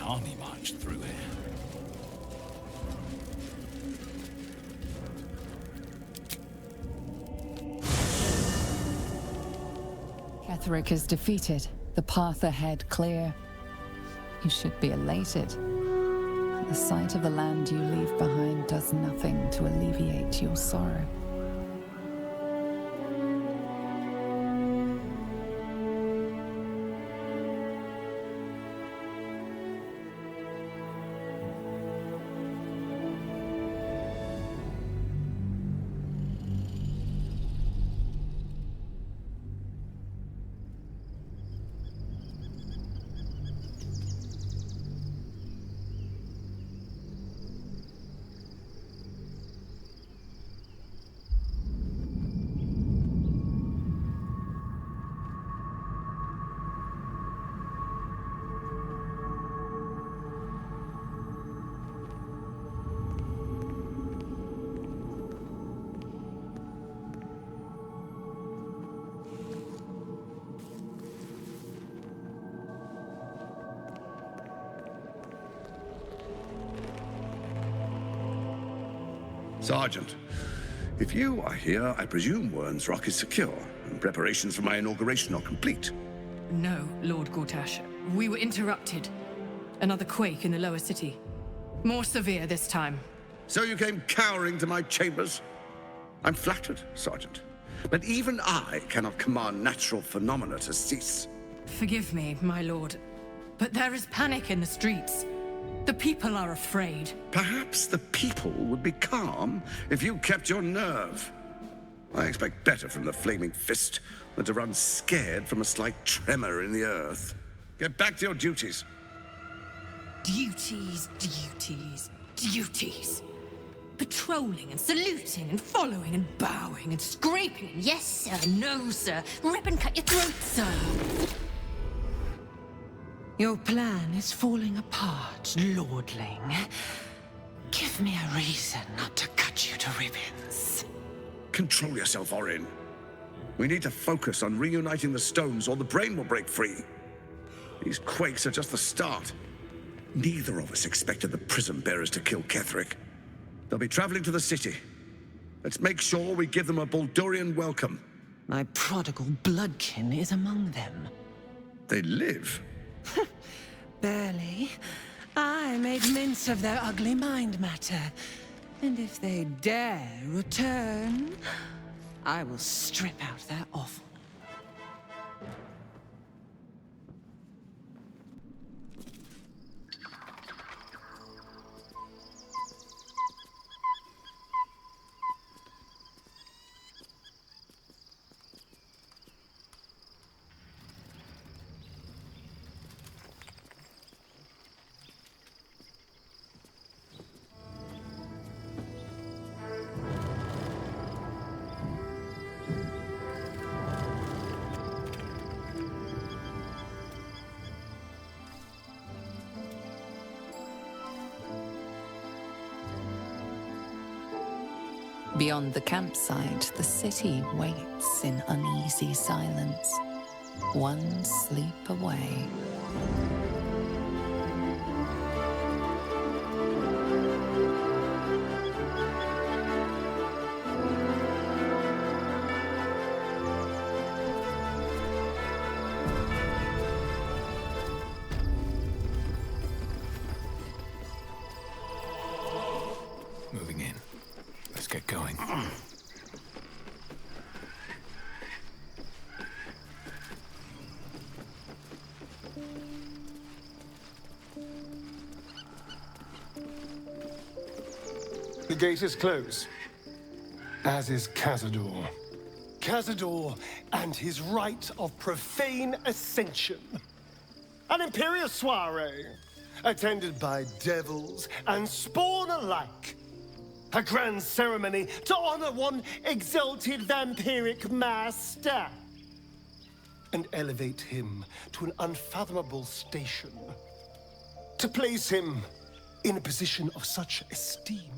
army marched through here. Ketheric is defeated, the path ahead clear. You should be elated. The sight of the land you leave behind does nothing to alleviate your sorrow. Sergeant, if you are here, I presume Wern's Rock is secure, and preparations for my inauguration are complete. No, Lord Gortash. We were interrupted. Another quake in the lower city. More severe this time. So you came cowering to my chambers? I'm flattered, Sergeant. But even I cannot command natural phenomena to cease. Forgive me, my lord, but there is panic in the streets. The people are afraid. Perhaps the people would be calm if you kept your nerve. I expect better from the flaming fist than to run scared from a slight tremor in the earth. Get back to your duties. Duties, duties, duties. Patrolling and saluting and following and bowing and scraping. Yes, sir. No, sir. Rip and cut your throat, sir. Your plan is falling apart, lordling. Give me a reason not to cut you to ribbons. Control yourself, Orin. We need to focus on reuniting the stones or the brain will break free. These quakes are just the start. Neither of us expected the prism bearers to kill Ketheric. They'll be traveling to the city. Let's make sure we give them a Baldurian welcome. My prodigal bloodkin is among them. They live? Barely. I made mince of their ugly mind matter. And if they dare return, I will strip out their offal. Beyond the campsite, the city waits in uneasy silence, one sleep away. Moving in. Let's get going. The gate is closed, as is Cazador. Cazador and his rite of profane ascension. An imperial soiree, attended by devils and spawn alike. A grand ceremony to honor one exalted vampiric master. And elevate him to an unfathomable station. To place him in a position of such esteem.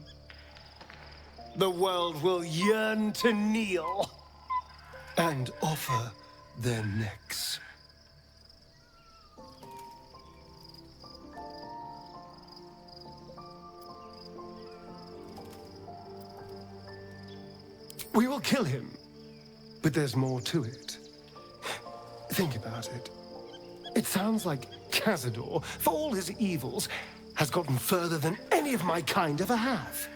The world will yearn to kneel and offer their necks. We will kill him, but there's more to it. Think about it. It sounds like Cazador, for all his evils, has gotten further than any of my kind ever have.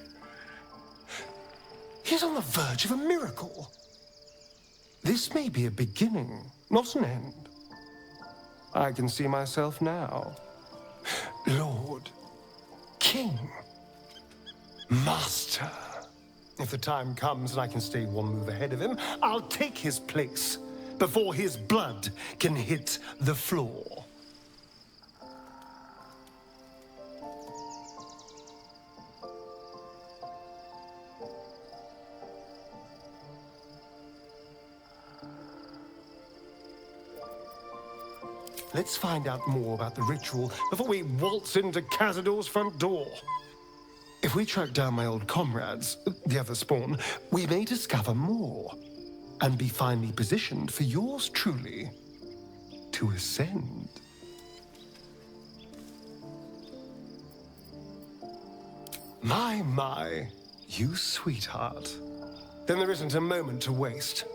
He's on the verge of a miracle. This may be a beginning, not an end. I can see myself now. Lord, King, Master. If the time comes and I can stay one move ahead of him, I'll take his place before his blood can hit the floor. Let's find out more about the ritual before we waltz into Cazador's front door. If we track down my old comrades, the other spawn, we may discover more and be finally positioned for yours truly to ascend. My, you sweetheart. Then there isn't a moment to waste.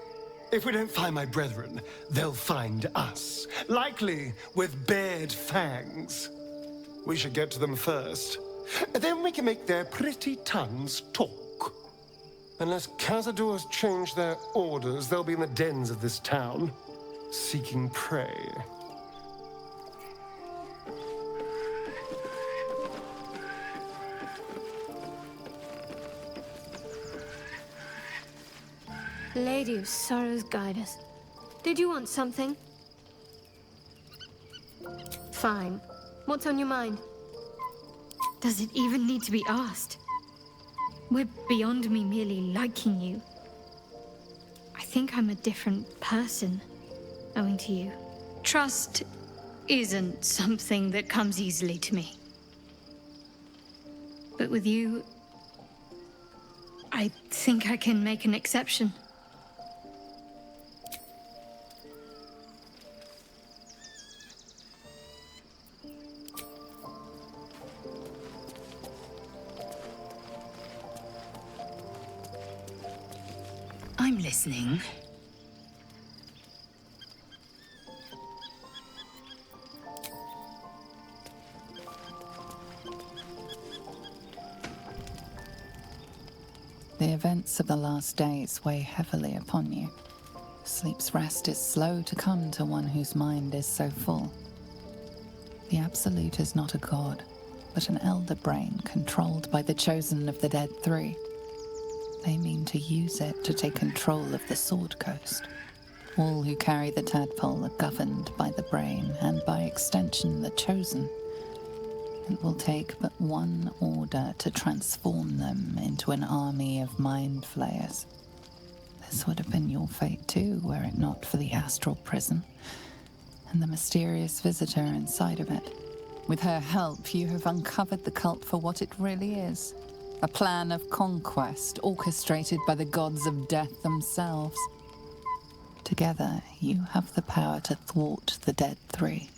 If we don't find my brethren, they'll find us, likely with bared fangs. We should get to them first. Then we can make their pretty tongues talk. Unless Cazadors change their orders, they'll be in the dens of this town, seeking prey. Lady of Sorrows, guide us. Did you want something? Fine. What's on your mind? Does it even need to be asked? We're beyond me merely liking you. I think I'm a different person, owing to you. Trust isn't something that comes easily to me. But with you, I think I can make an exception. I'm listening. The events of the last days weigh heavily upon you. Sleep's rest is slow to come to one whose mind is so full. The Absolute is not a god, but an elder brain controlled by the chosen of the Dead Three. They mean to use it to take control of the Sword Coast. All who carry the tadpole are governed by the brain, and by extension the chosen. It will take but one order to transform them into an army of mind flayers. This would have been your fate too, were it not for the astral prison, and the mysterious visitor inside of it. With her help, you have uncovered the cult for what it really is. A plan of conquest orchestrated by the gods of death themselves. Together, you have the power to thwart the Dead Three.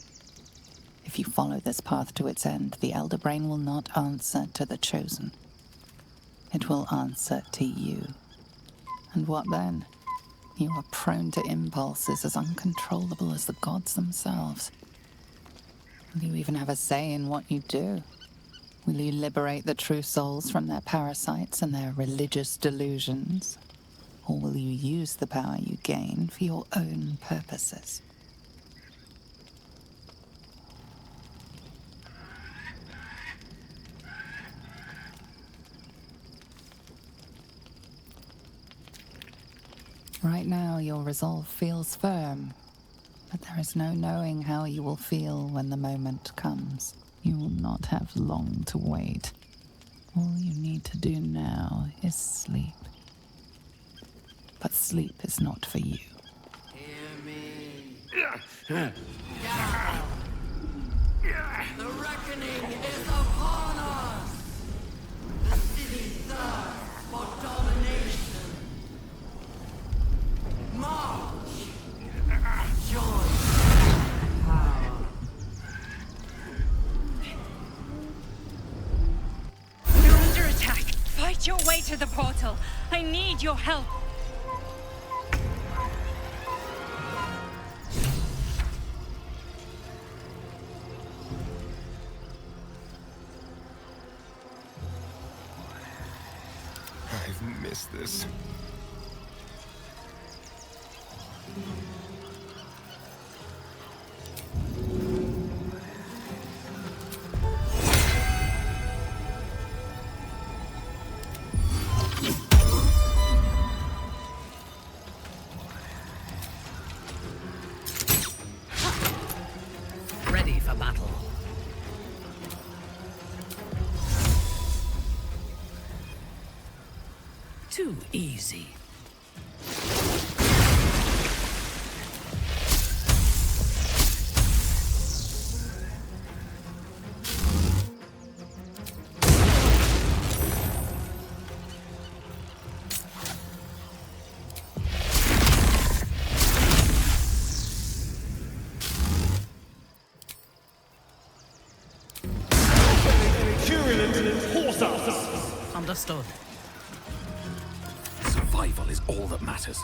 If you follow this path to its end, the Elder Brain will not answer to the Chosen. It will answer to you. And what then? You are prone to impulses as uncontrollable as the gods themselves. Will you even have a say in what you do? Will you liberate the true souls from their parasites and their religious delusions? Or will you use the power you gain for your own purposes? Right now, your resolve feels firm, but there is no knowing how you will feel when the moment comes. You will not have long to wait. All you need to do now is sleep. But sleep is not for you. Hear me. The reckoning is upon us. The city thirsts for domination. March. Join. You're under attack. Fight your way to the portal. I need your help. too easy. Understood. Survival is all that matters.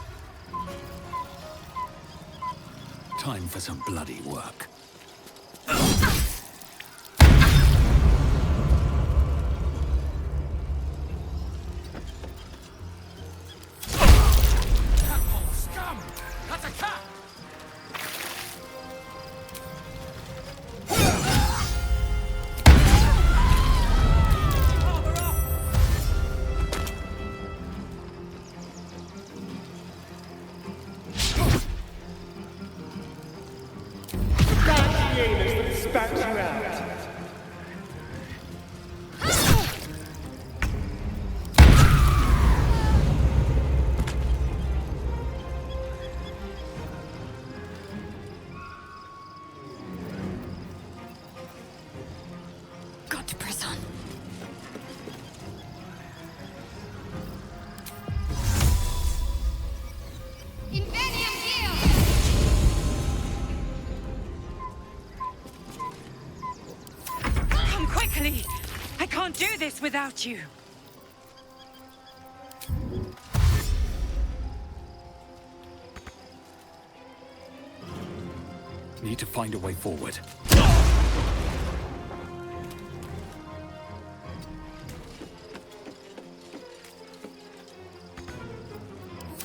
Time for some bloody work. Scum! That's a cat! Spat you out. Got to press on. Come quickly! I can't do this without you. Need to find a way forward.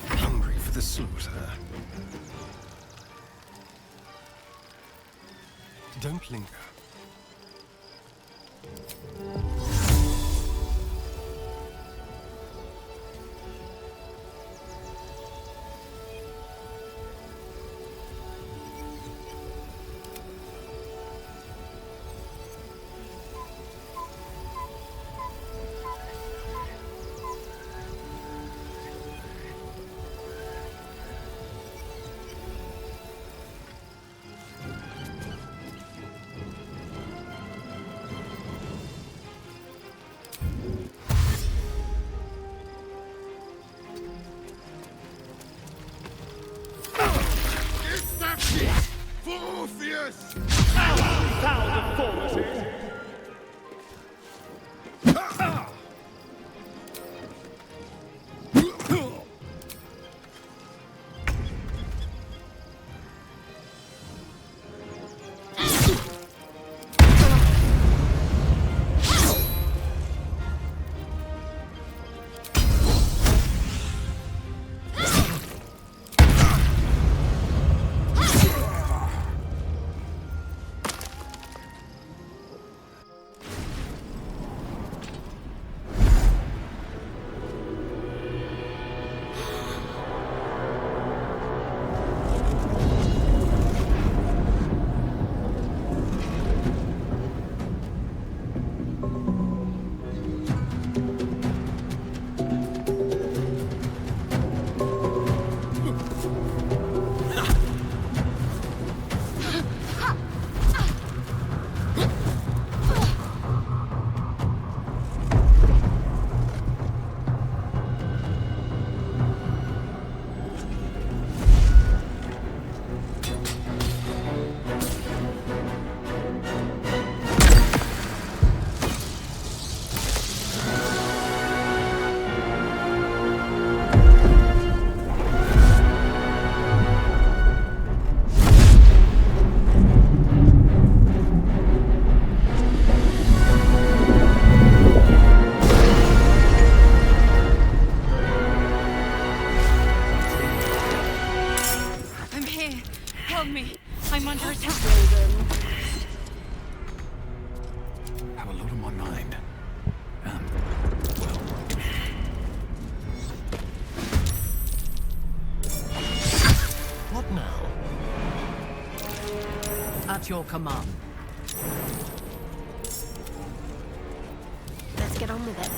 Hungry for the slaughter. Don't linger. Foul deformity! I'm under attack. Have a lot on my mind. Well. What now? At your command. Let's get on with it.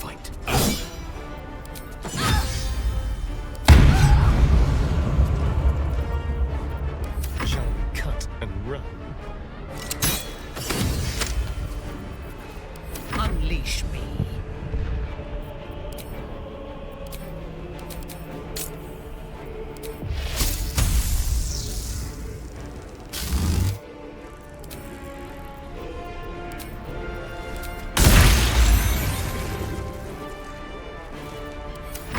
fight. Shall we cut and run? Unleash me.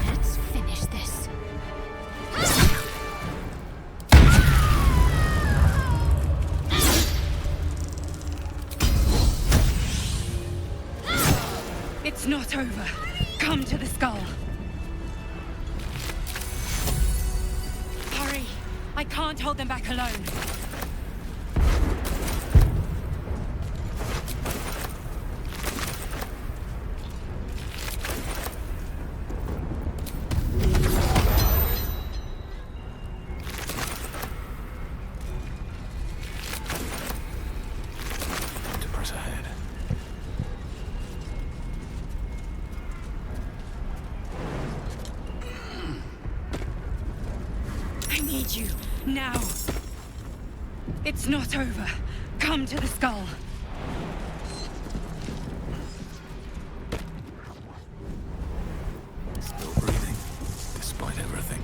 Let's finish this. It's not over. Come to the skull. Hurry! I can't hold them back alone. To press ahead. I need you, now. It's not over. Come to the skull. Still breathing, despite everything.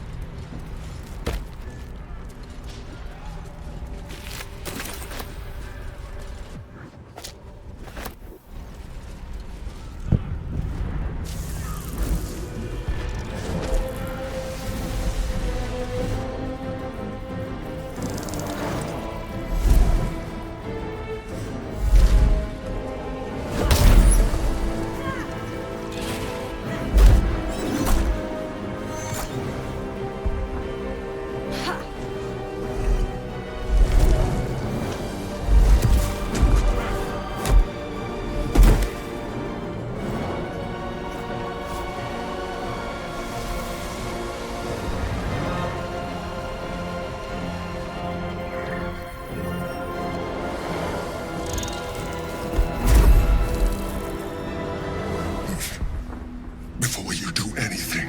Before you do anything,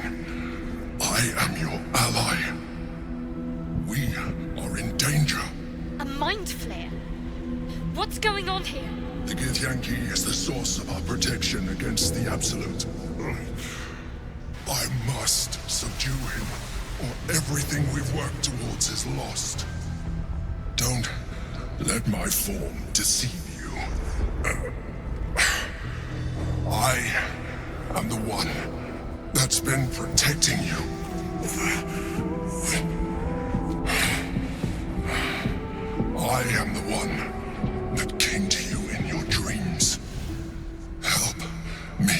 I am your ally. We are in danger. A mind flare? What's going on here? The Githyanki is the source of our protection against the Absolute. I must subdue him, or everything we've worked towards is lost. Don't let my form deceive you. I am the one that's been protecting you. I am the one that came to you in your dreams. Help me.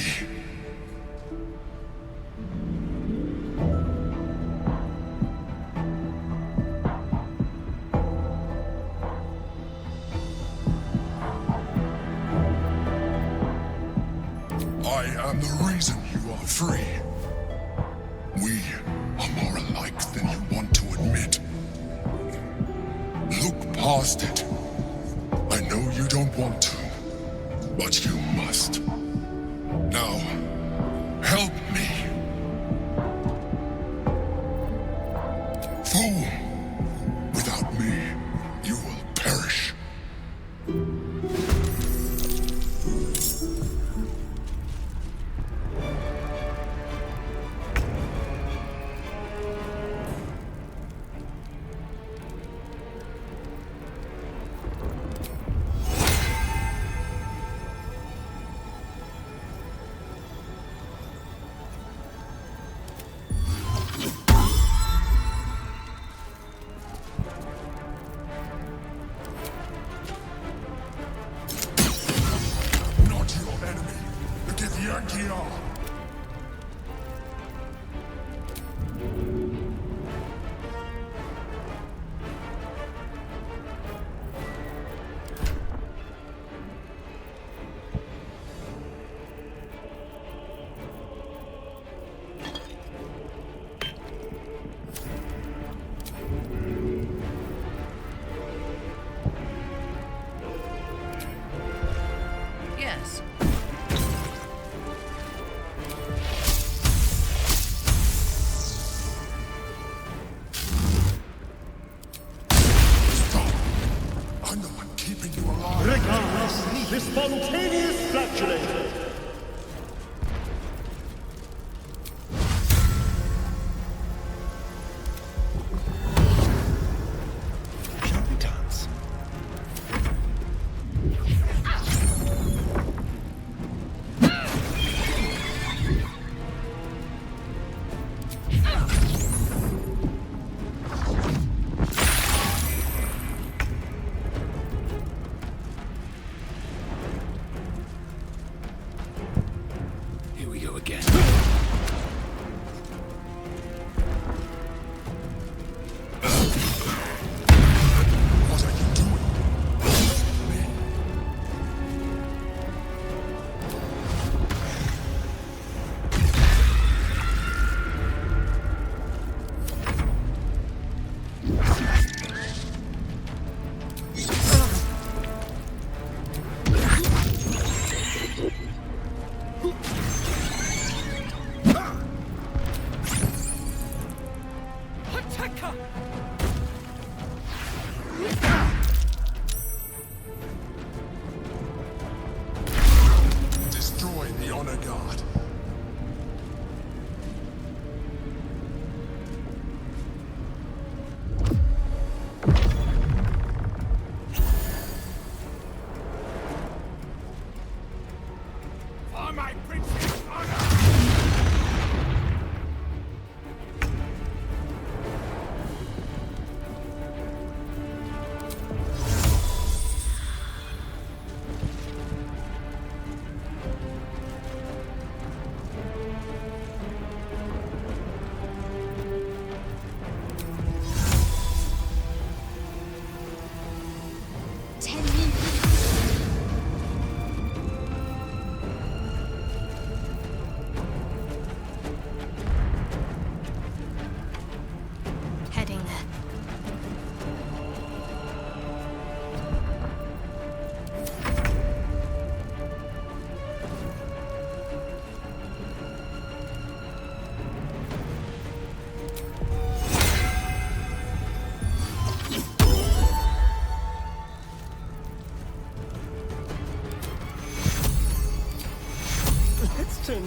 I am the reason you are free. We are more alike than you want to admit. Look past it. I know you don't want to, but you must. Now, help me. Fool! Without me, you will perish.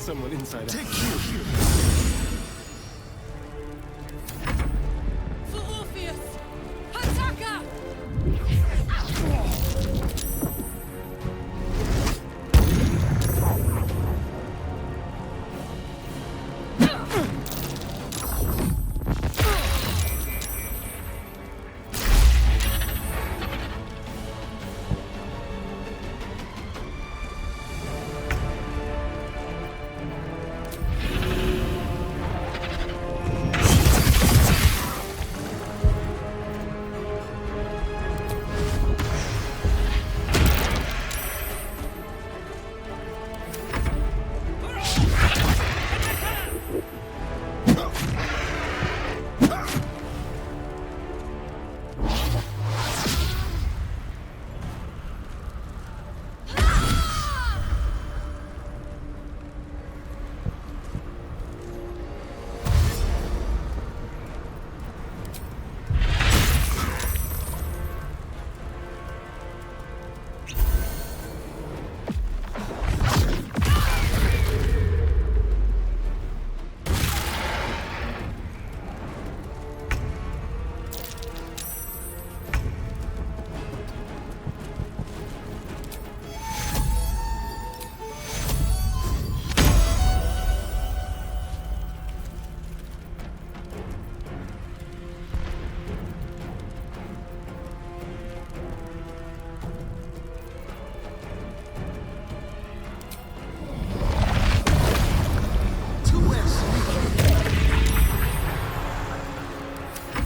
someone inside out. For Orpheus! Hataka!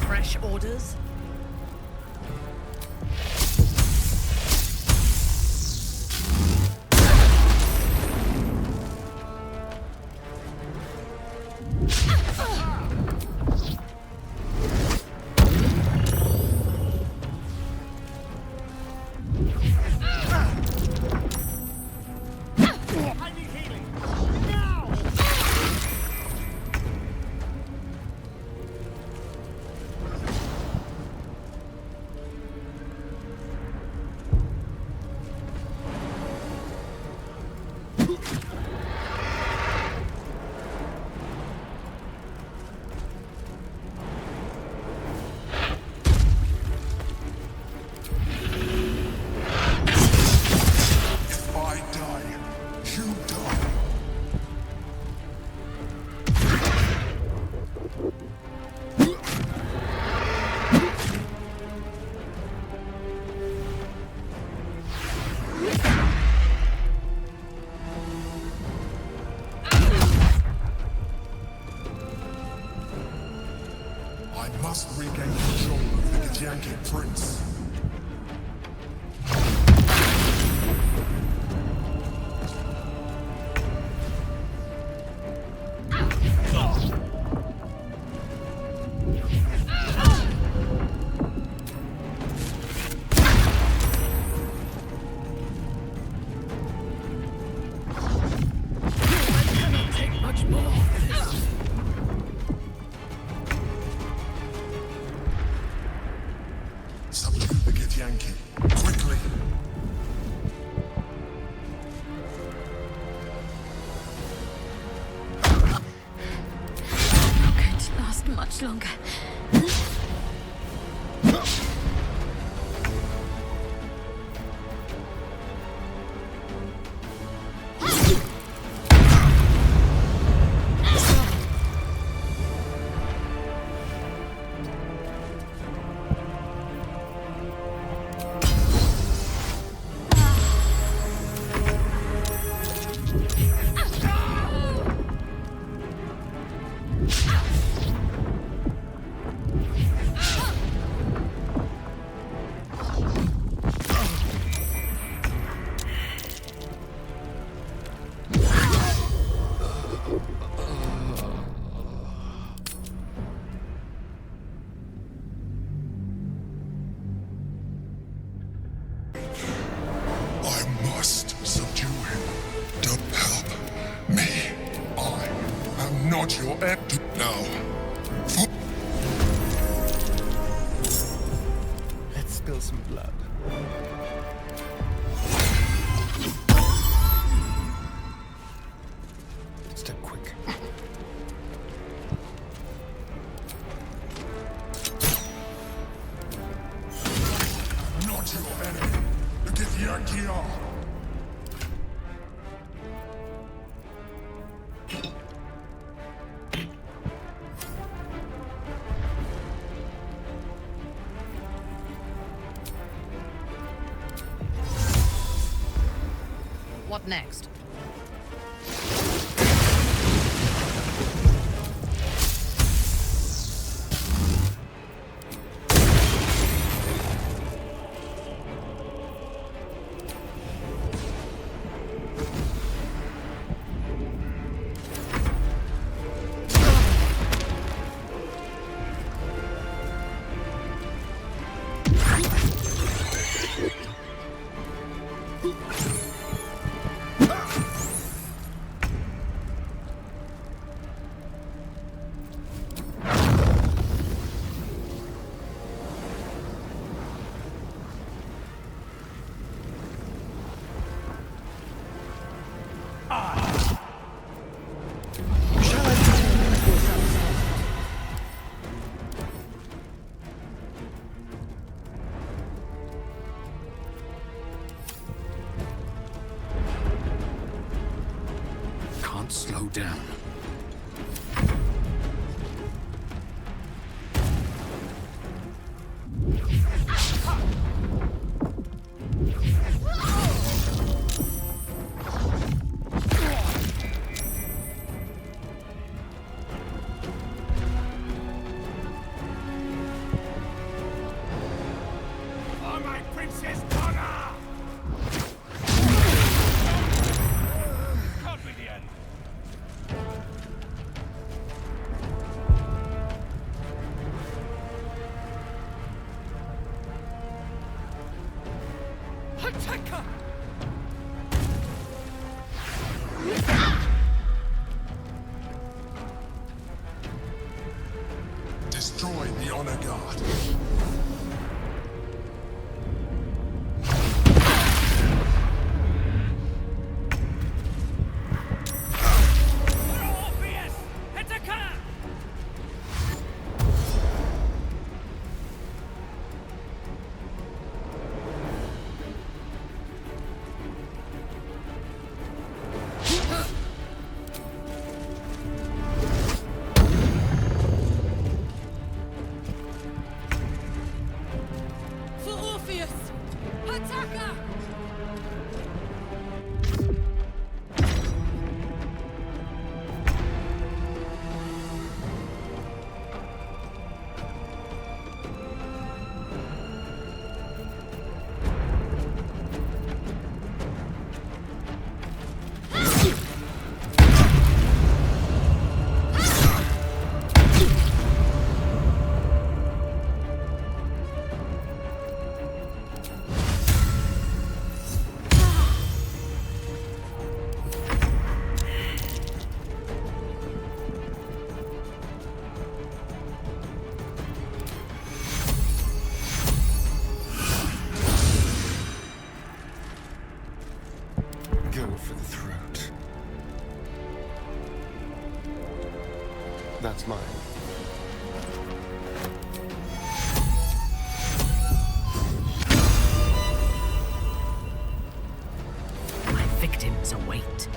Fresh orders? must regain control of the Tyankid Prince. Longer. Not your act now. Let's spill some blood. What next? Can't slow down. For my Princess Donna! Can't be the end. Attacker! Destroy the honor guard. Orpheus! Attacker! For Orpheus! Attacker! Go for the throat. That's mine. My victims await.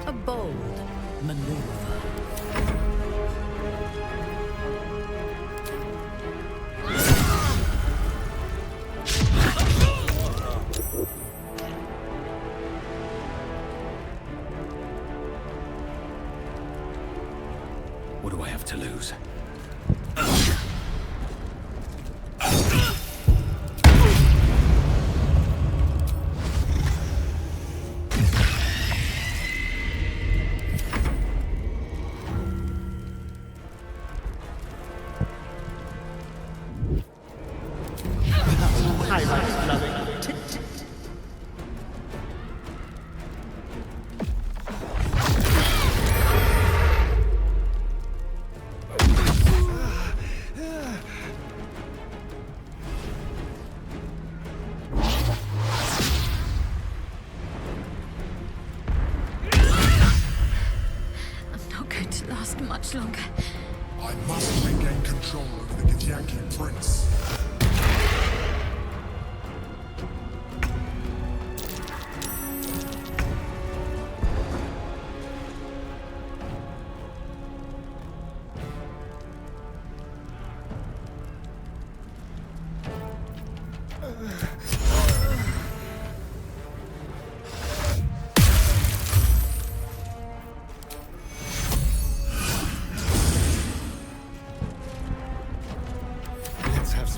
A bold maneuver. What do I have to lose? I'm not going to last much longer. I must regain control over the Tyankey prince.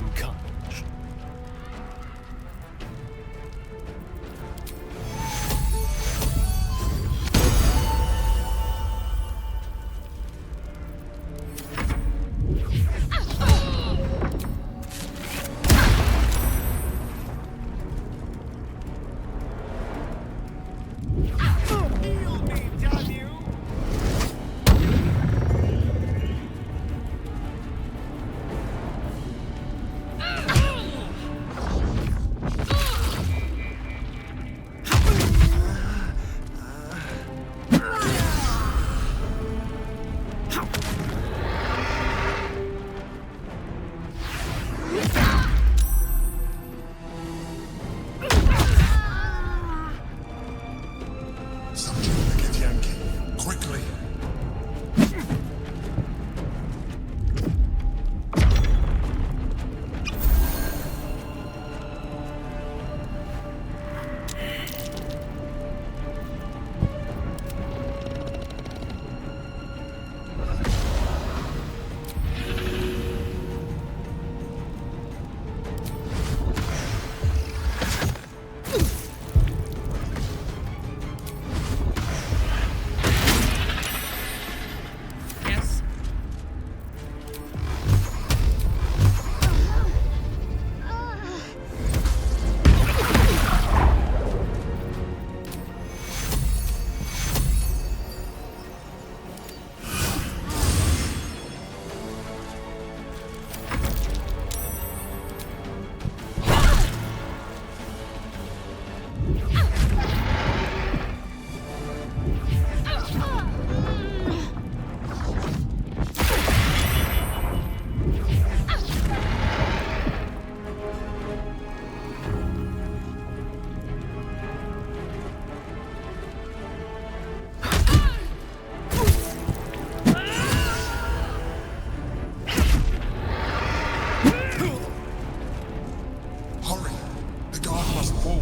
some courage. Subdue the Githyanki, quickly. Yes? Hurry! The guard must fall.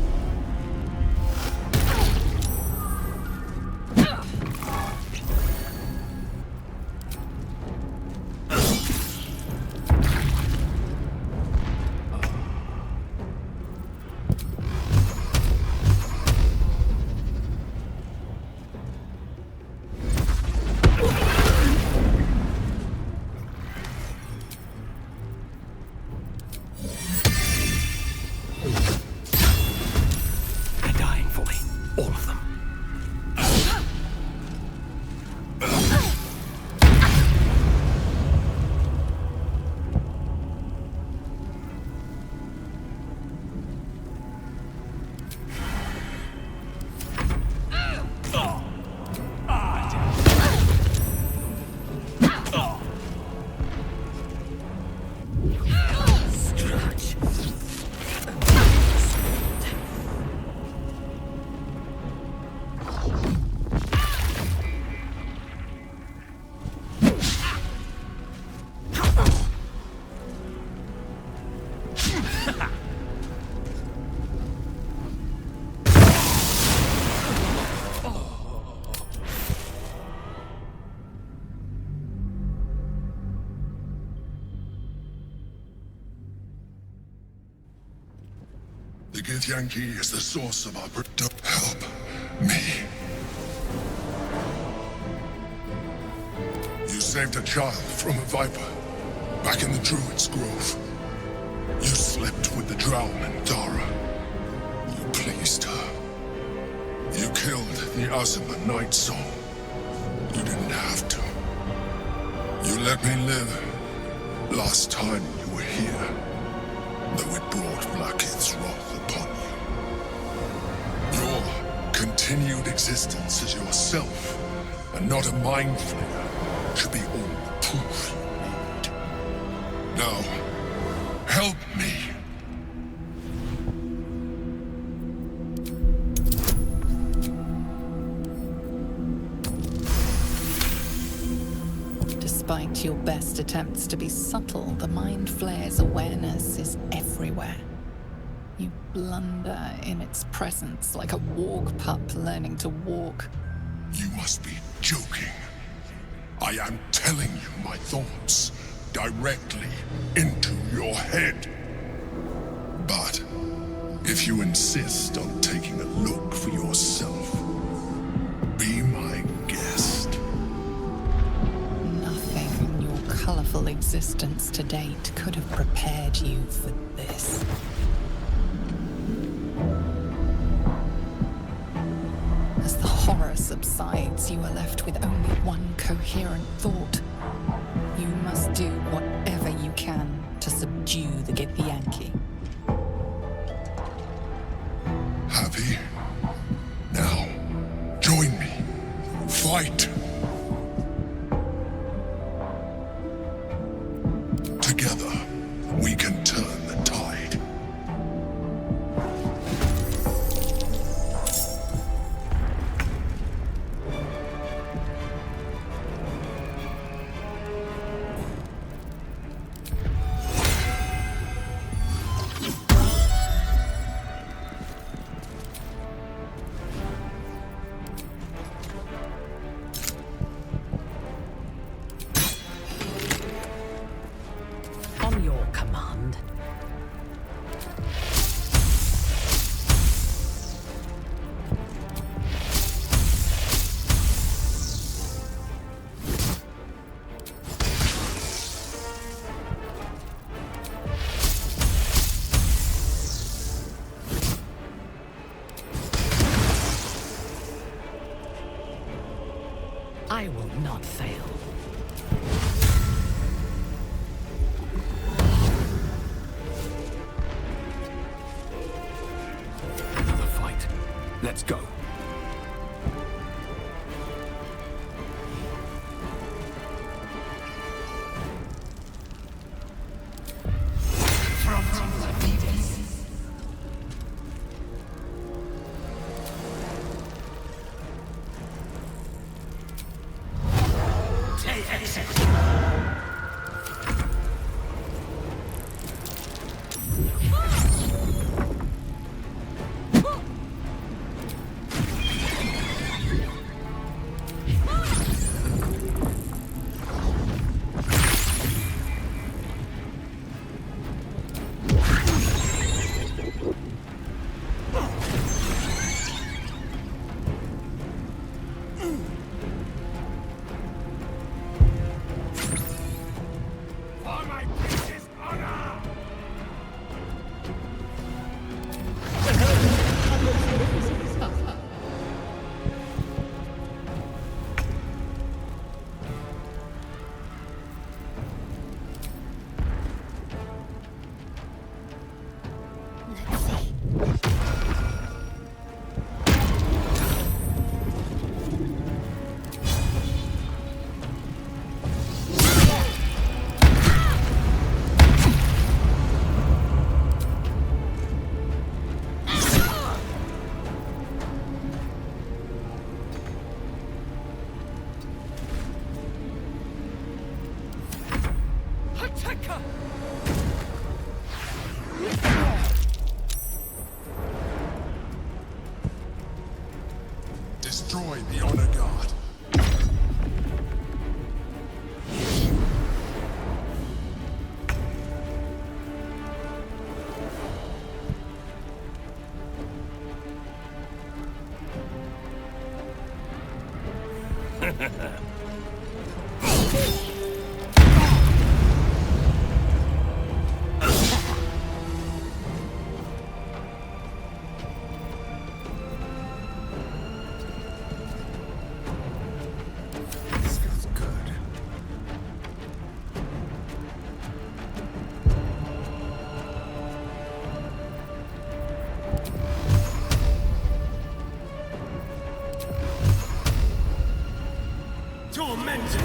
They're dying for me. All of them. The Githyanki is the source of our help me. You saved a child from a viper back in the Druid's Grove. You slept with the drow Dara. You pleased her. You killed the Azuma Night Soul. You didn't have to. You let me live last time you were here, though it brought Blackith's wrath upon you. Your continued existence as yourself, and not a mind flayer, should be all the proof you need. Now, help me. Despite your best attempts to be subtle, the Mind Flayer's awareness is everywhere. You blunder in its presence like a warg pup learning to walk. You must be joking. I am telling you my thoughts directly into your head. But if you insist on taking a look for yourself, be my guest. Nothing in your colorful existence to date could have prepared you for this. As the horror subsides, you are left with only one coherent thought. You must do whatever you can to subdue the Githyanki. Happy? Now, join me. Fight! Together, we can turn the tide. On your command. I will not fail. Another fight. Let's go. Destroy the Honor Guard. This feels good. Tormented!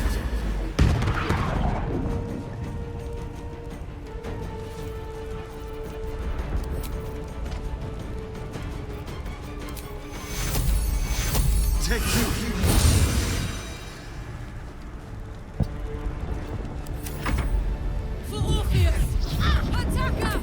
Take two! For Orpheus! Attacker!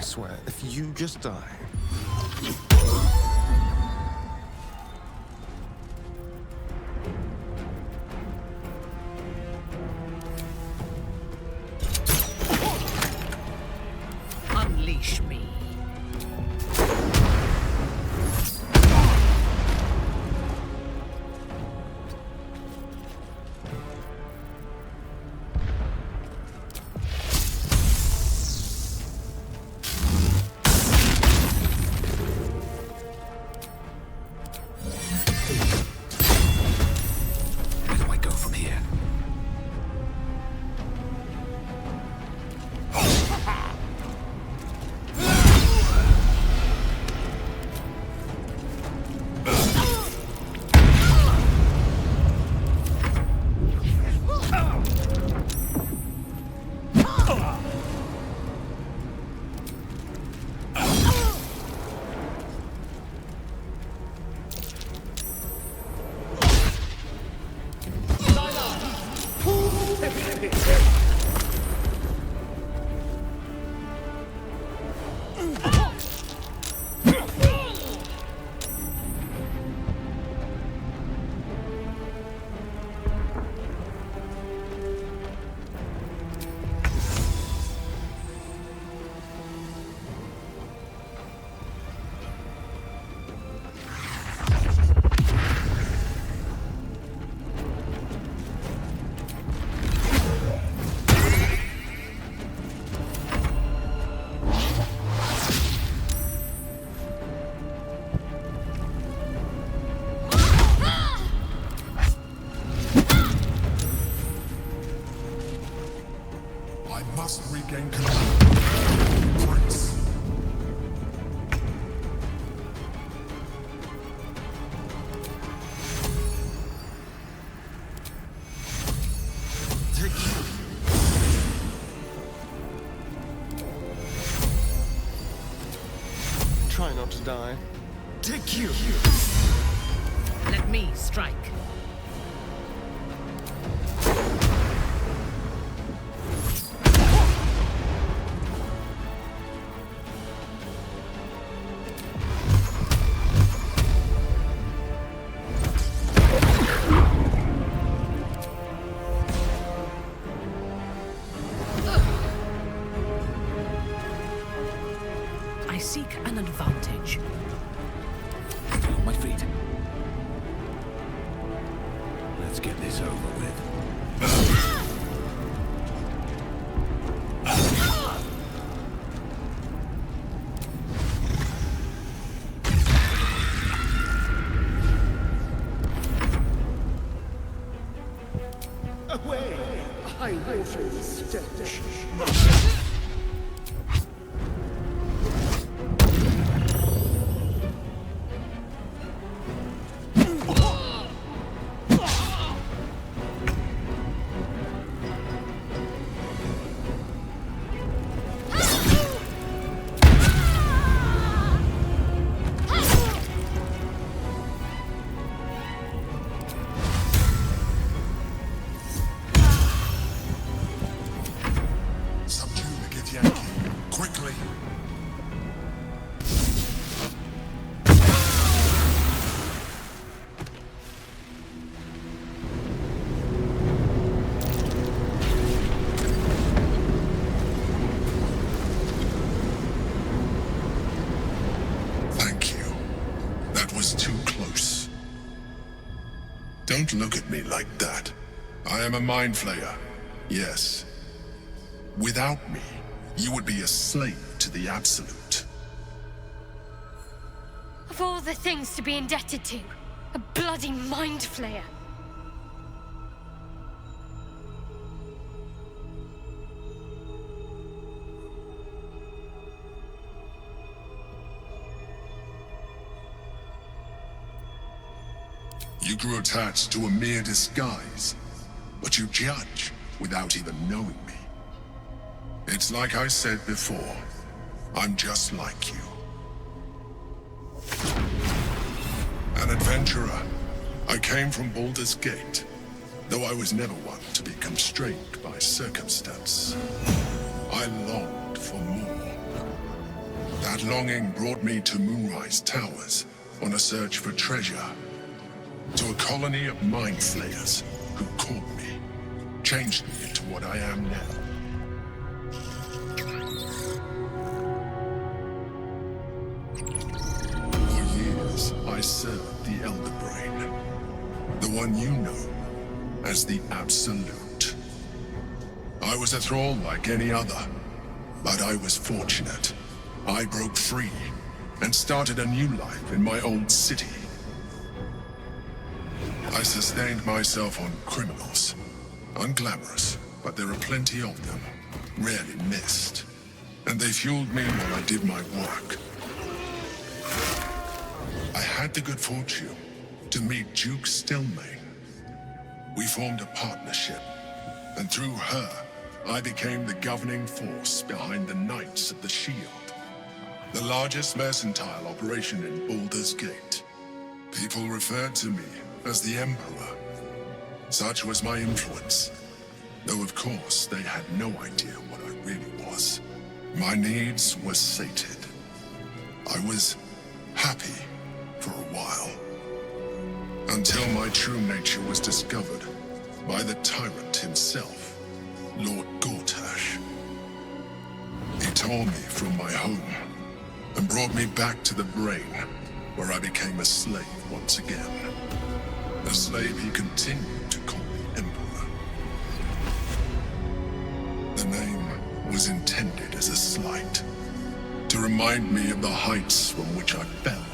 swear, if you just die... Unleash me. Where do I go from here? I must regain control. Prince. Try not to die. Take you! Let me strike. I seek an advantage. Stay on my feet. Let's get this over with. Away! High water stench. Subdue the Githyanki. Quickly. Thank you. That was too close. Don't look at me like that. I am a mind flayer. Yes. Without me, you would be a slave to the Absolute. Of all the things to be indebted to, a bloody mind flayer. You grew attached to a mere disguise, but you judge without even knowing me. It's like I said before, I'm just like you. An adventurer. I came from Baldur's Gate, though I was never one to be constrained by circumstance. I longed for more. That longing brought me to Moonrise Towers on a search for treasure. To a colony of mind flayers who caught me, changed me into what I am now. For years, I served the Elder Brain, the one you know as the Absolute. I was a thrall like any other, but I was fortunate. I broke free and started a new life in my old city. I sustained myself on criminals. Unglamorous, but there are plenty of them, rarely missed. And they fueled me while I did my work. I had the good fortune to meet Duke Stelmane. We formed a partnership, and through her, I became the governing force behind the Knights of the Shield, the largest mercantile operation in Baldur's Gate. People referred to me as the Emperor. Such was my influence, though of course they had no idea what I really was. My needs were sated. I was happy for a while, until my true nature was discovered by the tyrant himself, Lord Gortash. He tore me from my home and brought me back to the Brain, where I became a slave once again. A slave he continued to call the Emperor. The name was intended as a slight, to remind me of the heights from which I fell.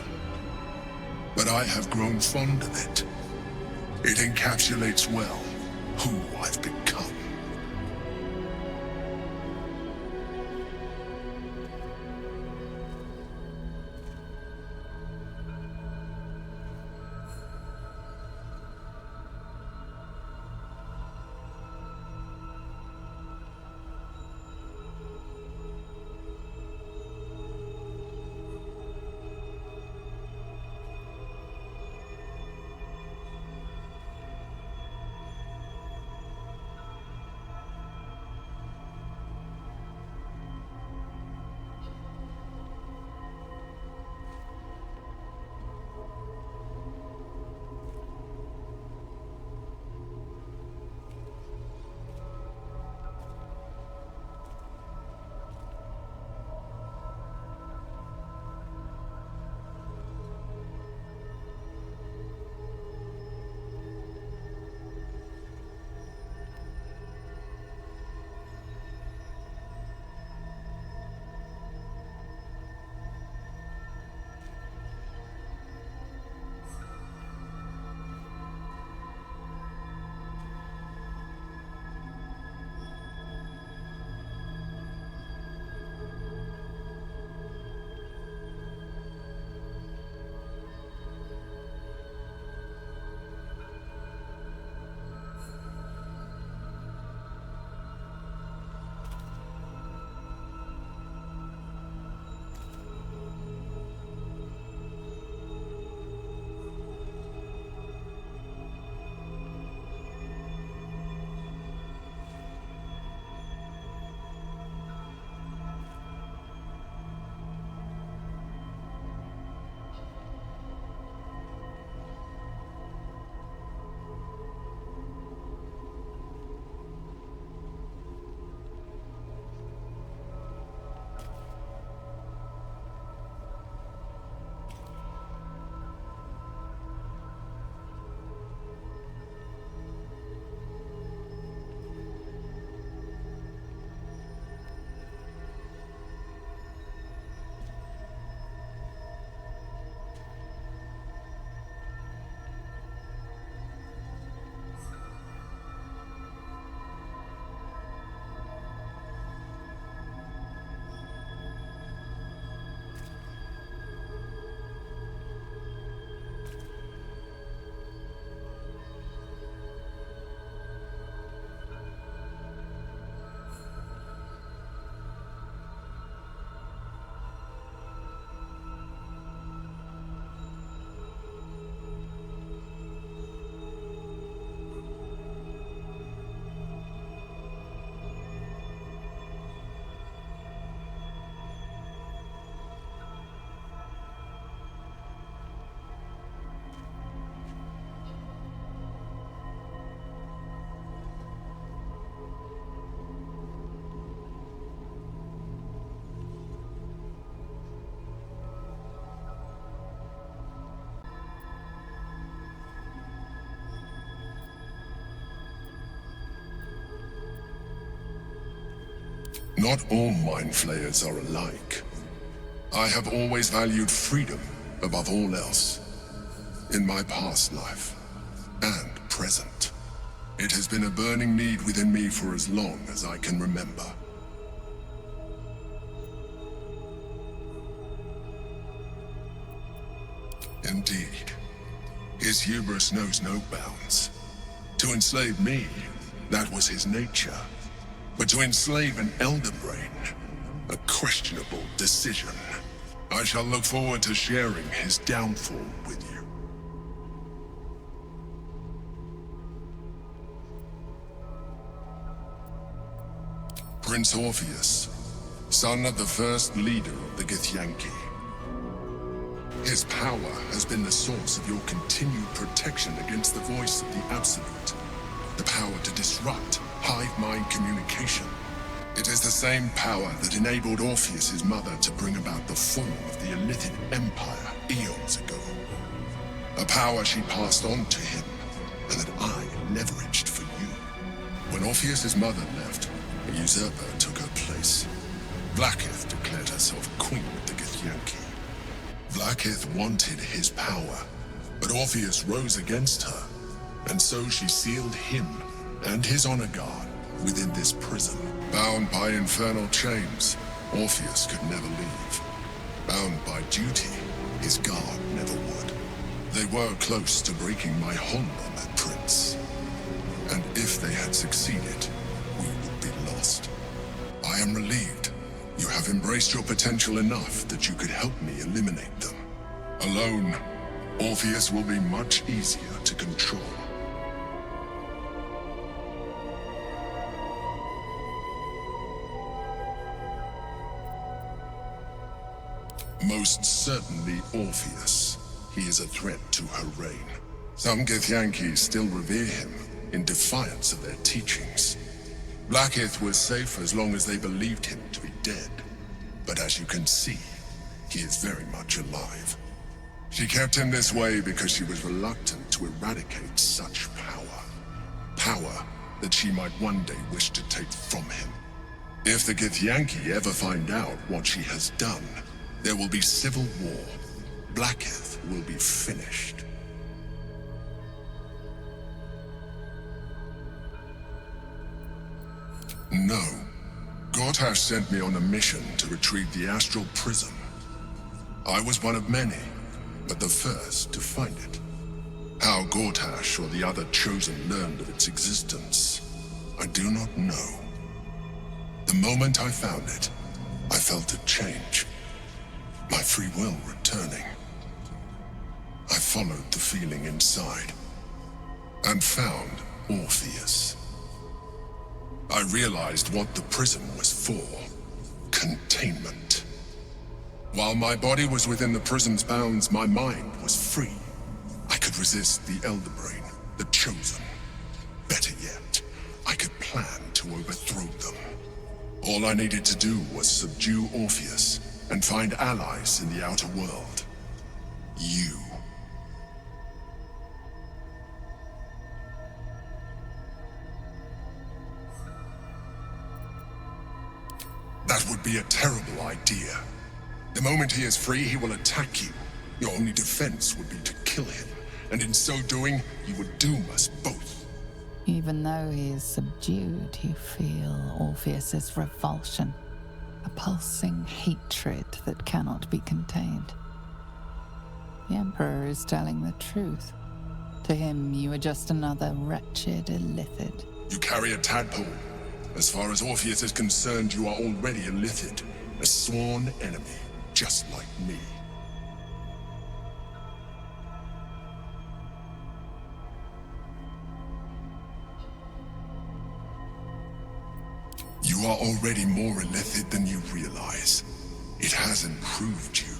But I have grown fond of it. It encapsulates well who I've become. Not all mind flayers are alike. I have always valued freedom above all else. In my past life and present. It has been a burning need within me for as long as I can remember. Indeed, his hubris knows no bounds. To enslave me, that was his nature. But to enslave an elder brain, a questionable decision. I shall look forward to sharing his downfall with you. Prince Orpheus, son of the first leader of the Githyanki. His power has been the source of your continued protection against the voice of the Absolute. The power to disrupt hive mind communication. It is the same power that enabled Orpheus's mother to bring about the fall of the Illithid Empire eons ago. A power she passed on to him, and that I leveraged for you. When Orpheus's mother left, a usurper took her place. Blackith declared herself queen of the Githyanki. Blackith wanted his power, but Orpheus rose against her, and so she sealed him and his honor guard within this prison. Bound by infernal chains, Orpheus could never leave. Bound by duty, his guard never would. They were close to breaking my hold on that prince. And if they had succeeded, we would be lost. I am relieved. You have embraced your potential enough that you could help me eliminate them. Alone, Orpheus will be much easier to control. Most certainly Orpheus. He is a threat to her reign. Some Githyanki still revere him in defiance of their teachings. Blackith was safe as long as they believed him to be dead. But as you can see, he is very much alive. She kept him this way because she was reluctant to eradicate such power. Power that she might one day wish to take from him. If the Githyanki ever find out what she has done, there will be civil war. Blackith will be finished. No. Gortash sent me on a mission to retrieve the astral prism. I was one of many, but the first to find it. How Gortash or the other chosen learned of its existence, I do not know. The moment I found it, I felt a change. My free will returning. I followed the feeling inside, and found Orpheus. I realized what the prism was for. Containment. While my body was within the prism's bounds, my mind was free. I could resist the Elder Brain, the Chosen. Better yet, I could plan to overthrow them. All I needed to do was subdue Orpheus and find allies in the outer world. You. That would be a terrible idea. The moment he is free, he will attack you. Your only defense would be to kill him, and in so doing, you would doom us both. Even though he is subdued, you feel Orpheus's revulsion, a pulsing hatred that cannot be contained. The Emperor is telling the truth. To him, you are just another wretched illithid. You carry a tadpole. As far as Orpheus is concerned, you are already illithid, a sworn enemy, just like me. You are already more illithid than you realize. It has improved you.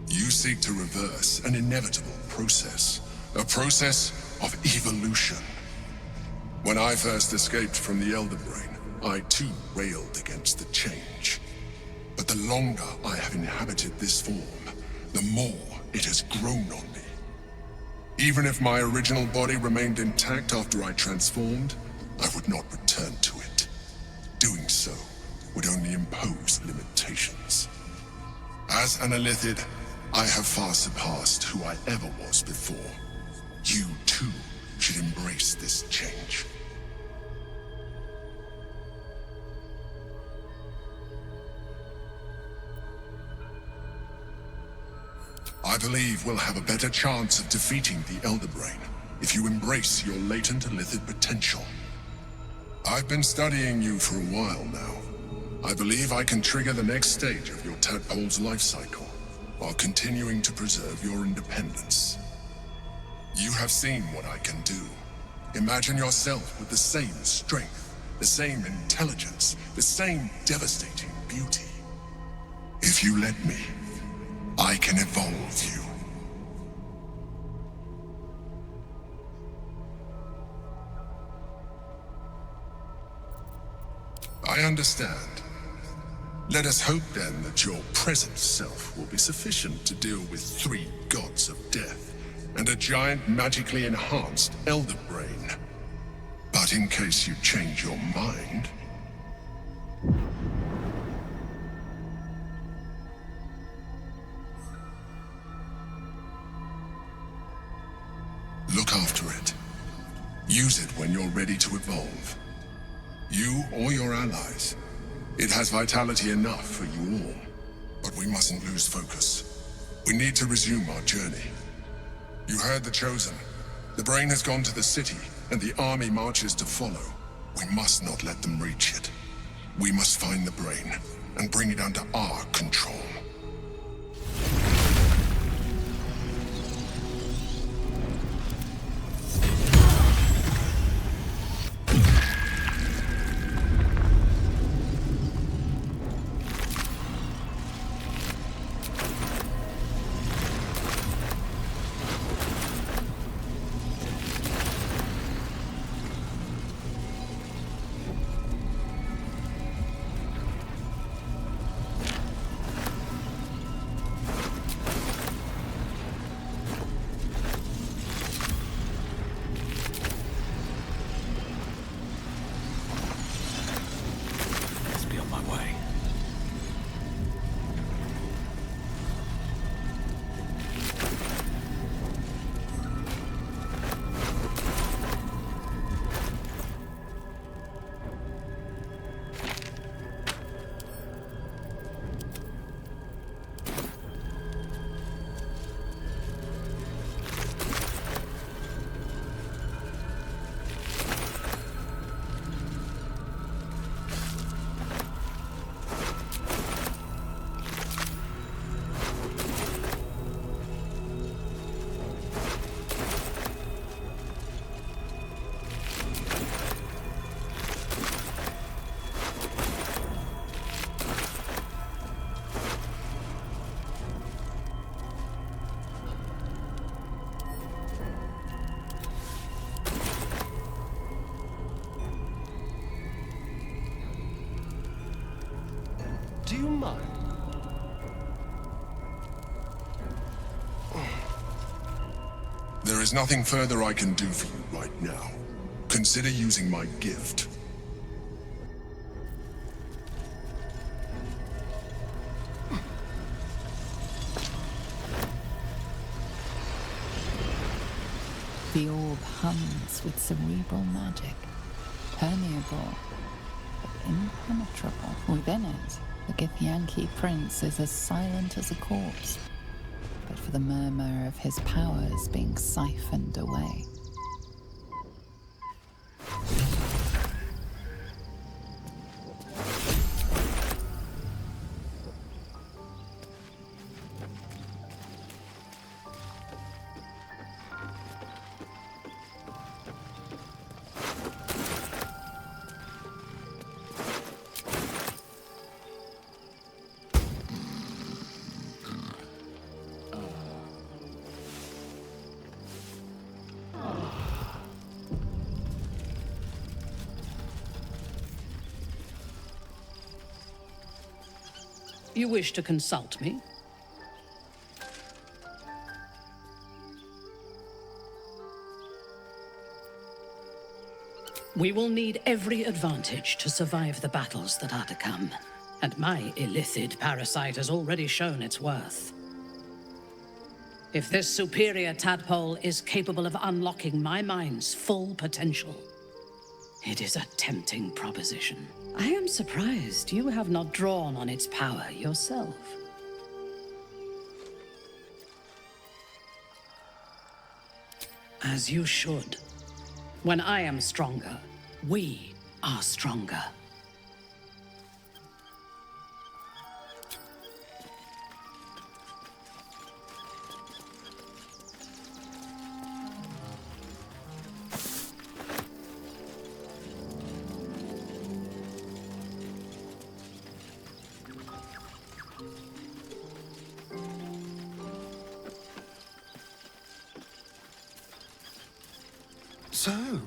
You seek to reverse an inevitable process, a process of evolution. When I first escaped from the Elder Brain, I too railed against the change. But the longer I have inhabited this form, the more it has grown on me. Even if my original body remained intact after I transformed, I would not return to it. Doing so would only impose limitations. As an Illithid, I have far surpassed who I ever was before. You, too, should embrace this change. I believe we'll have a better chance of defeating the Elder Brain if you embrace your latent Illithid potential. I've been studying you for a while now. I believe I can trigger the next stage of your tadpole's life cycle, while continuing to preserve your independence. You have seen what I can do. Imagine yourself with the same strength, the same intelligence, the same devastating beauty. If you let me, I can evolve you. I understand. Let us hope then that your present self will be sufficient to deal with 3 gods of death and a giant magically enhanced Elder Brain. But in case you change your mind... look after it. Use it when you're ready to evolve. You or your allies. It has vitality enough for you all. But we mustn't lose focus. We need to resume our journey. You heard the Chosen. The Brain has gone to the city, and the army marches to follow. We must not let them reach it. We must find the Brain, and bring it under our control. Do you mind? There is nothing further I can do for you right now. Consider using my gift. The orb hums with cerebral magic, permeable, but impenetrable. Within it, the Githyanki prince is as silent as a corpse, but for the murmur of his powers being siphoned away. You wish to consult me? We will need every advantage to survive the battles that are to come. And my illithid parasite has already shown its worth. If this superior tadpole is capable of unlocking my mind's full potential, it is a tempting proposition. I am surprised you have not drawn on its power yourself. As you should. When I am stronger, we are stronger. So,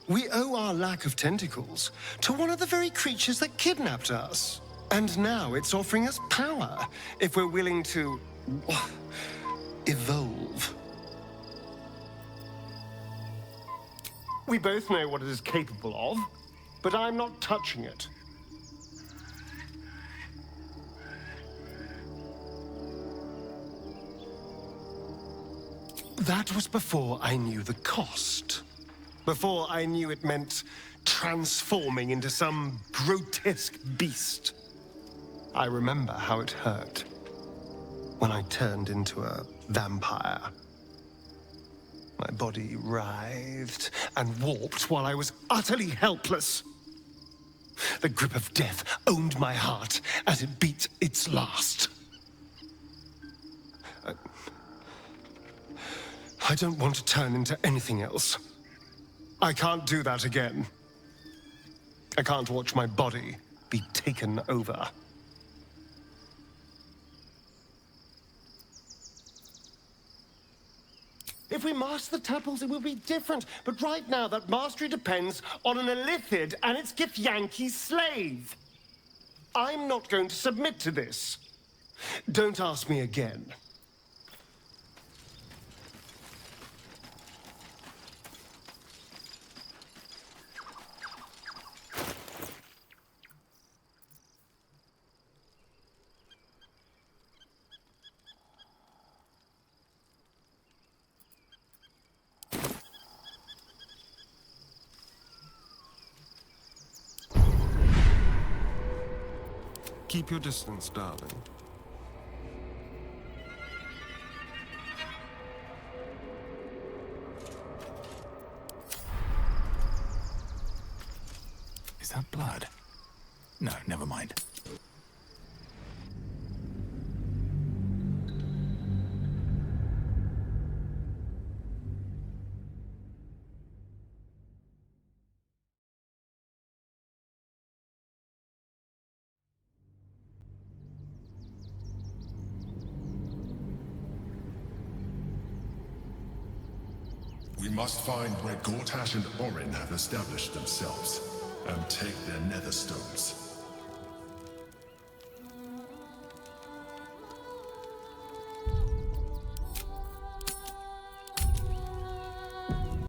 we owe our lack of tentacles to one of the very creatures that kidnapped us. And now it's offering us power if we're willing to evolve. We both know what it is capable of, but I'm not touching it. That was before I knew the cost. Before I knew it meant transforming into some grotesque beast. I remember how it hurt when I turned into a vampire. My body writhed and warped while I was utterly helpless. The grip of death owned my heart as it beat its last. I don't want to turn into anything else. I can't do that again. I can't watch my body be taken over. If we master the tadpoles, it will be different. But right now, that mastery depends on an illithid and its Githyanki slave. I'm not going to submit to this. Don't ask me again. Keep your distance, darling. Is that blood? No, never mind. We must find where Gortash and Orin have established themselves, and take their nether stones.